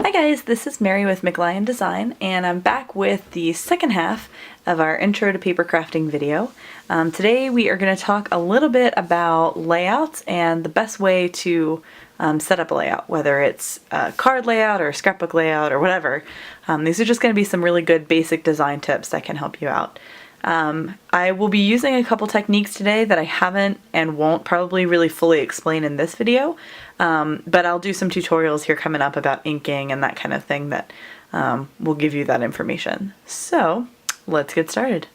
Hi guys, this is Mary with McLion Design, and I'm back with the second half of our Intro to Paper Crafting video. Today we are going to talk a little bit about layouts and the best way to set up a layout, whether it's a card layout or a scrapbook layout or whatever. These are just going to be some really good basic design tips that can help you out. I will be using a couple techniques today that I haven't and won't probably really fully explain in this video, but I'll do some tutorials here coming up about inking and that kind of thing that will give you that information. So let's get started.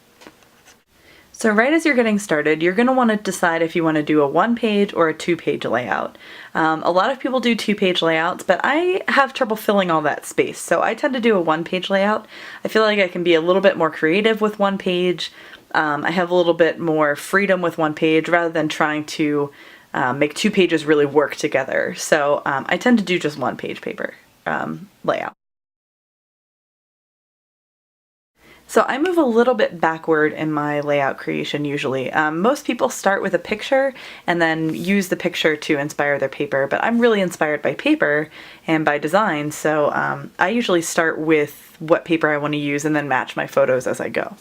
So right as you're getting started, you're going to want to decide if you want to do a one-page or a two-page layout. A lot of people do two-page layouts, but I have trouble filling all that space, so I tend to do a one-page layout. I feel like I can be a little bit more creative with one page. I have a little bit more freedom with one page rather than trying to make two pages really work together. So I tend to do just one-page paper layout. So I move a little bit backward in my layout creation usually. Most people start with a picture and then use the picture to inspire their paper, but I'm really inspired by paper and by design, so I usually start with what paper I want to use and then match my photos as I go.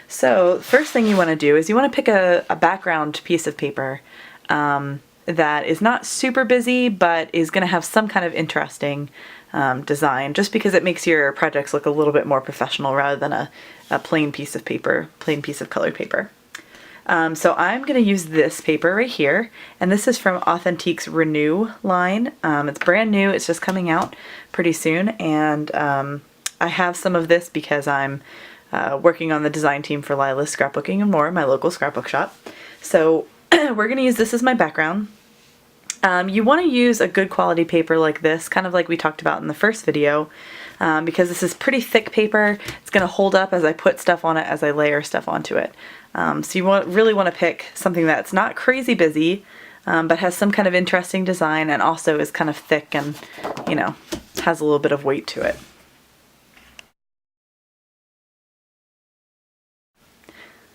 So first thing you want to do is you want to pick a background piece of paper that is not super busy but is going to have some kind of interesting design, just because it makes your projects look a little bit more professional rather than a plain piece of paper, plain piece of colored paper. So I'm going to use this paper right here, and this is from Authentique's Renew line. It's brand new, it's just coming out pretty soon, and I have some of this because I'm working on the design team for Lila's Scrapbooking and More, my local scrapbook shop. So we're going to use this as my background. You want to use a good quality paper like this, kind of like we talked about in the first video, because this is pretty thick paper. It's going to hold up as I put stuff on it, as I layer stuff onto it. So you really want to pick something that's not crazy busy, but has some kind of interesting design and also is kind of thick and, you know, has a little bit of weight to it.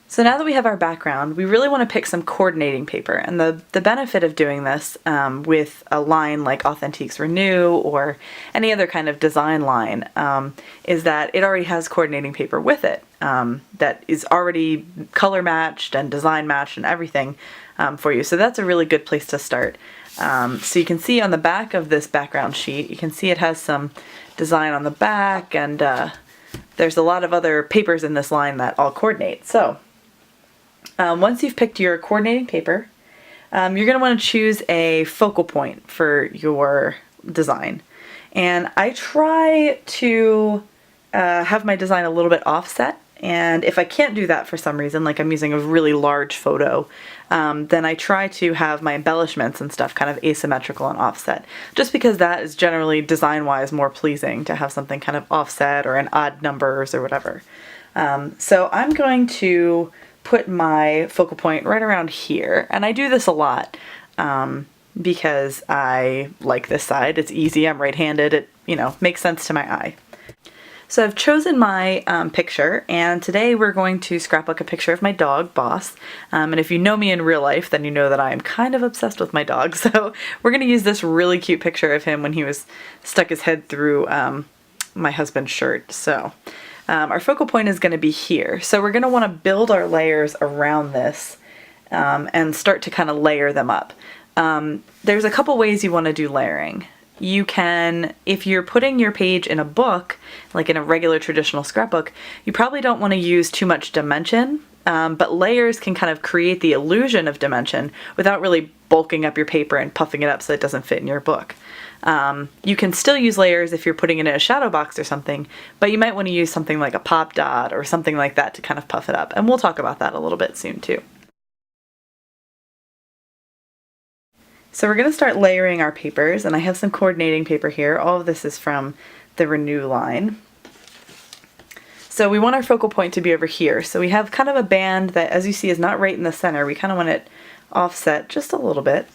So now that we have our background, we really want to pick some coordinating paper, and the benefit of doing this with a line like Authentique's Renew or any other kind of design line is that it already has coordinating paper with it that is already color matched and design matched and everything for you. So that's a really good place to start. So you can see on the back of this background sheet, you can see it has some design on the back, and there's a lot of other papers in this line that all coordinate. So once you've picked your coordinating paper, you're going to want to choose a focal point for your design. And I try to have my design a little bit offset, and if I can't do that for some reason, like I'm using a really large photo, then I try to have my embellishments and stuff kind of asymmetrical and offset, just because that is generally design-wise more pleasing to have something kind of offset or in odd numbers or whatever. So I'm going to put my focal point right around here, and I do this a lot because I like this side. It's easy, I'm right-handed, it, you know, makes sense to my eye. So I've chosen my picture, and today we're going to scrapbook a picture of my dog, Boss. And if you know me in real life, then you know that I am kind of obsessed with my dog, so we're going to use this really cute picture of him when he was stuck his head through my husband's shirt. So our focal point is going to be here. So we're going to want to build our layers around this and start to kind of layer them up. There's a couple ways you want to do layering. You can, if you're putting your page in a book, like in a regular traditional scrapbook, you probably don't want to use too much dimension, but layers can kind of create the illusion of dimension without really bulking up your paper and puffing it up so it doesn't fit in your book. You can still use layers if you're putting it in a shadow box or something, but you might want to use something like a pop dot or something like that to kind of puff it up, and we'll talk about that a little bit soon too. So we're going to start layering our papers, and I have some coordinating paper here. All of this is from the Renew line. So we want our focal point to be over here. So we have kind of a band that, as you see, is not right in the center. We kind of want it offset just a little bit.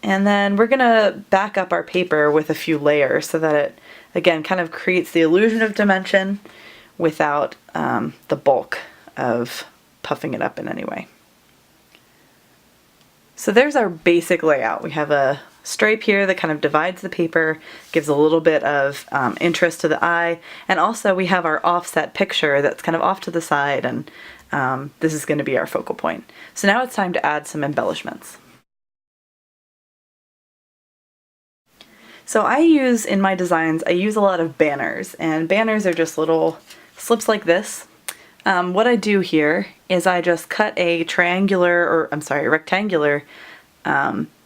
And then we're going to back up our paper with a few layers so that it, again, kind of creates the illusion of dimension without the bulk of puffing it up in any way. So there's our basic layout. We have a stripe here that kind of divides the paper, gives a little bit of interest to the eye, and also we have our offset picture that's kind of off to the side, and this is going to be our focal point. So now it's time to add some embellishments. So in my designs, I use a lot of banners, and banners are just little slips like this. What I do here is I just cut a rectangular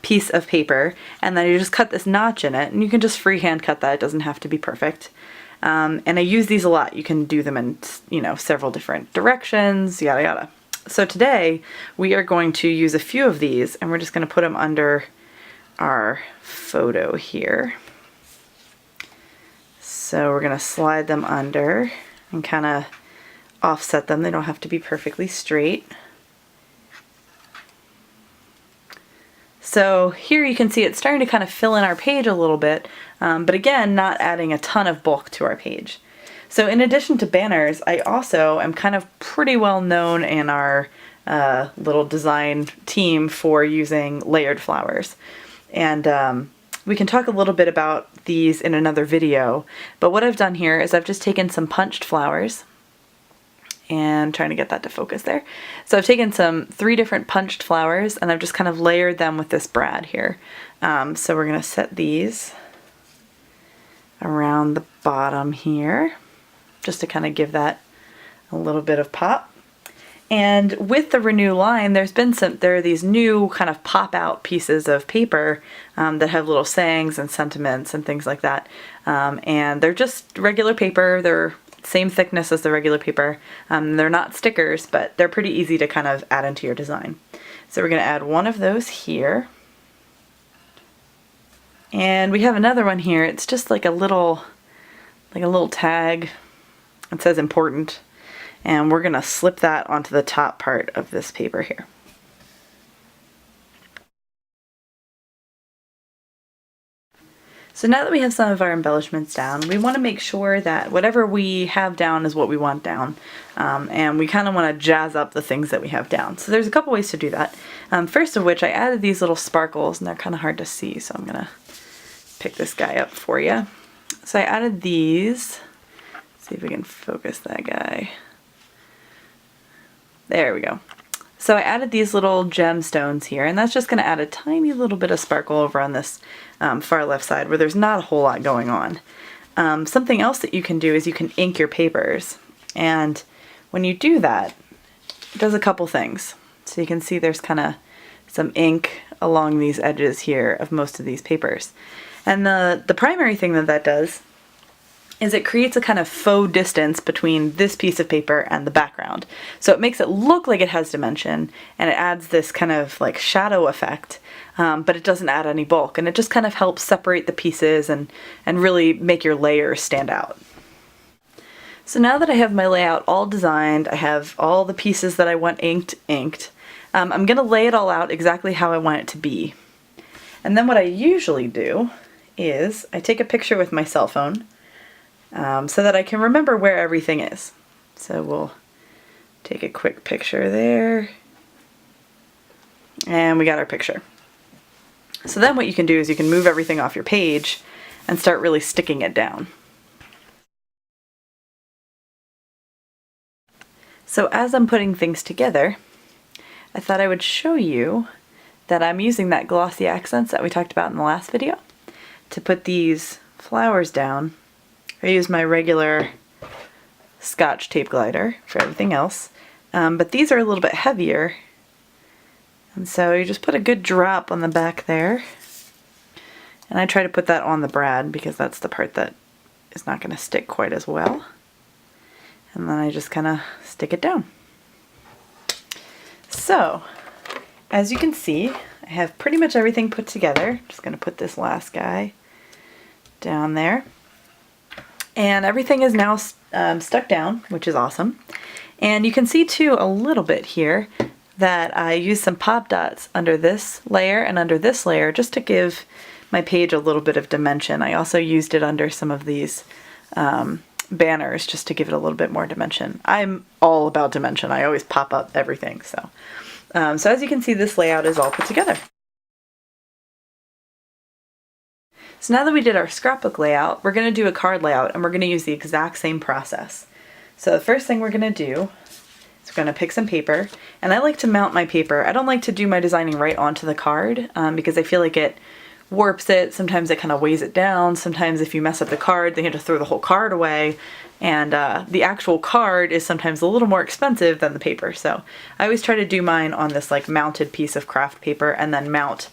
piece of paper, and then you just cut this notch in it, and you can just freehand cut that. It doesn't have to be perfect. And I use these a lot. You can do them in, several different directions, yada yada. So today we are going to use a few of these, and we're just going to put them under our photo here. So we're going to slide them under and kind of offset them. They don't have to be perfectly straight. So here you can see it's starting to kind of fill in our page a little bit, but again, not adding a ton of bulk to our page. So in addition to banners, I also am kind of pretty well known in our little design team for using layered flowers. And we can talk a little bit about these in another video, but what I've done here is I've just taken some punched flowers, and trying to get that to focus there. So I've taken 3 different punched flowers, and I've just kind of layered them with this brad here. So we're going to set these around the bottom here, just to kind of give that a little bit of pop. And with the Renew line, there are these new kind of pop-out pieces of paper that have little sayings and sentiments and things like that. And they're just regular paper. They're same thickness as the regular paper. They're not stickers, but they're pretty easy to kind of add into your design. So we're going to add one of those here. And we have another one here. It's just like a little tag. It says important. And we're going to slip that onto the top part of this paper here. So now that we have some of our embellishments down, we want to make sure that whatever we have down is what we want down. And we kind of want to jazz up the things that we have down. So there's a couple ways to do that. First of which, I added these little sparkles, and they're kind of hard to see, so I'm going to pick this guy up for you. So I added these. Let's see if we can focus that guy. There we go. So I added these little gemstones here, and that's just going to add a tiny little bit of sparkle over on this far left side where there's not a whole lot going on. Something else that you can do is you can ink your papers, and when you do that, it does a couple things. So you can see there's kind of some ink along these edges here of most of these papers. And the primary thing that does is it creates a kind of faux distance between this piece of paper and the background. So it makes it look like it has dimension, and it adds this kind of like shadow effect, but it doesn't add any bulk, and it just kind of helps separate the pieces and really make your layers stand out. So now that I have my layout all designed, I have all the pieces that I want inked. I'm going to lay it all out exactly how I want it to be. And then what I usually do is I take a picture with my cell phone, so that I can remember where everything is. So we'll take a quick picture there, and we got our picture. So then what you can do is you can move everything off your page and start really sticking it down. So as I'm putting things together, I thought I would show you that I'm using that glossy accents that we talked about in the last video to put these flowers down. I use my regular Scotch tape glider for everything else, but these are a little bit heavier, and so you just put a good drop on the back there, and I try to put that on the brad because that's the part that is not going to stick quite as well, and then I just kind of stick it down. So as you can see, I have pretty much everything put together. Just going to put this last guy down there. And everything is now stuck down, which is awesome. And you can see too a little bit here that I used some pop dots under this layer and under this layer just to give my page a little bit of dimension. I also used it under some of these banners just to give it a little bit more dimension. I'm all about dimension. I always pop up everything. So as you can see, this layout is all put together. So now that we did our scrapbook layout, we're going to do a card layout, and we're going to use the exact same process. So the first thing we're going to do is we're going to pick some paper, and I like to mount my paper. I don't like to do my designing right onto the card because I feel like it warps it. Sometimes it kind of weighs it down. Sometimes if you mess up the card, then you have to throw the whole card away. And the actual card is sometimes a little more expensive than the paper. So I always try to do mine on this like mounted piece of craft paper and then mount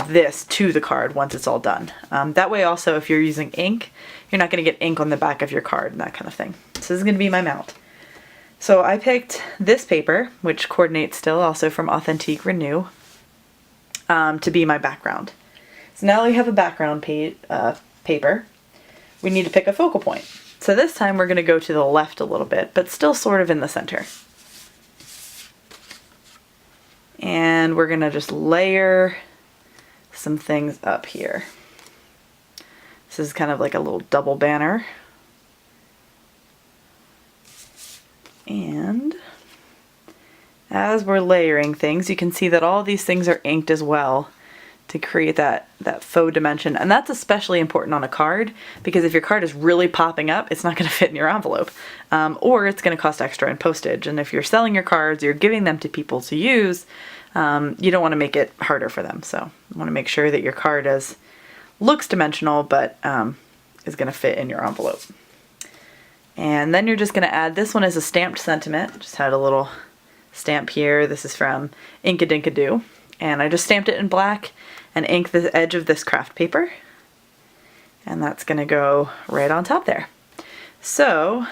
this to the card once it's all done. That way also if you're using ink, you're not going to get ink on the back of your card and that kind of thing. So this is going to be my mount. So I picked this paper, which coordinates still also from Authentique Renew, to be my background. So now we have a background paper, we need to pick a focal point. So this time we're going to go to the left a little bit, but still sort of in the center. And we're going to just layer some things up here. This is kind of like a little double banner. And as we're layering things, you can see that all these things are inked as well to create that faux dimension. And that's especially important on a card, because if your card is really popping up, it's not going to fit in your envelope. Or it's going to cost extra in postage. And if you're selling your cards, you're giving them to people to use, you don't want to make it harder for them. So you want to make sure that your card looks dimensional, but is going to fit in your envelope. And then you're just going to add, this one is a stamped sentiment. Just had a little stamp here. This is from Inkadinkado. And I just stamped it in black and inked the edge of this craft paper. And that's going to go right on top there. So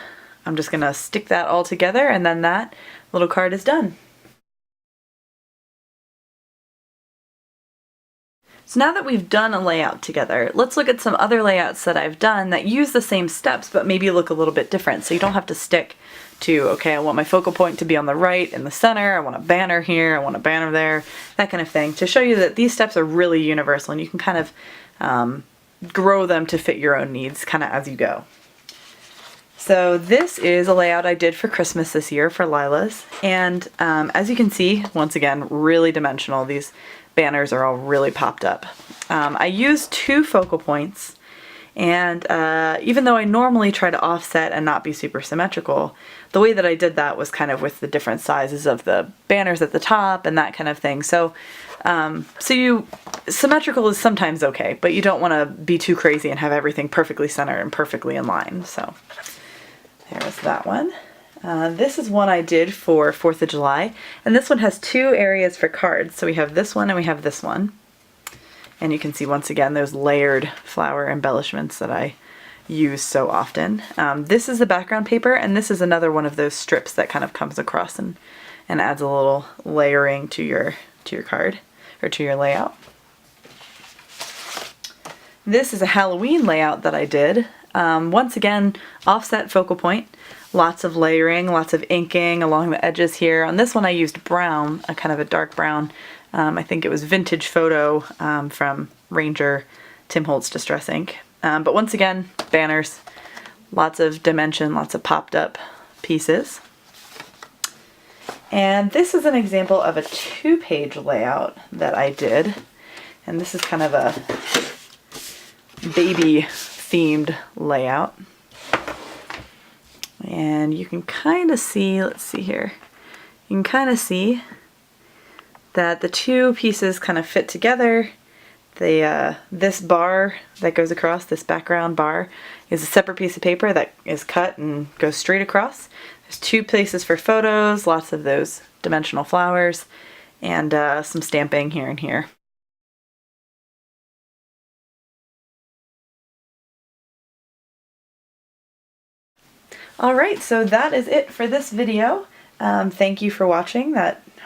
I'm just going to stick that all together, and then that little card is done. So now that we've done a layout together, let's look at some other layouts that I've done that use the same steps but maybe look a little bit different. So you don't have to stick to, okay, I want my focal point to be on the right in the center, I want a banner here, I want a banner there, that kind of thing, to show you that these steps are really universal and you can kind of grow them to fit your own needs kind of as you go. So this is a layout I did for Christmas this year for Lila's, and as you can see, once again, really dimensional. These banners are all really popped up. I used 2 focal points, and even though I normally try to offset and not be super symmetrical, the way that I did that was kind of with the different sizes of the banners at the top and that kind of thing. So symmetrical is sometimes okay, but you don't want to be too crazy and have everything perfectly centered and perfectly in line. So there's that one. This is one I did for 4th of July, and this one has 2 areas for cards. So we have this one and we have this one. And you can see once again those layered flower embellishments that I use so often. This is the background paper, and this is another one of those strips that kind of comes across and adds a little layering to your card, or to your layout. This is a Halloween layout that I did. Once again, offset focal point. Lots of layering, lots of inking along the edges here. On this one I used brown, a kind of a dark brown. I think it was Vintage Photo from Ranger Tim Holtz Distress Ink. But once again, banners, lots of dimension, lots of popped up pieces. And this is an example of a 2-page layout that I did. And this is kind of a baby themed layout. And you can kind of see, let's see here, you can kind of see that the 2 pieces kind of fit together. This bar that goes across, this background bar, is a separate piece of paper that is cut and goes straight across. There's 2 places for photos, lots of those dimensional flowers, and some stamping here and here. Alright, so that is it for this video. Thank you for watching.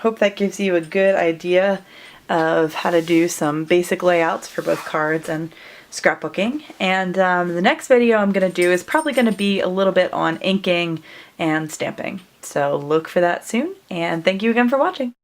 Hope that gives you a good idea of how to do some basic layouts for both cards and scrapbooking. And the next video I'm going to do is probably going to be a little bit on inking and stamping. So look for that soon, and thank you again for watching.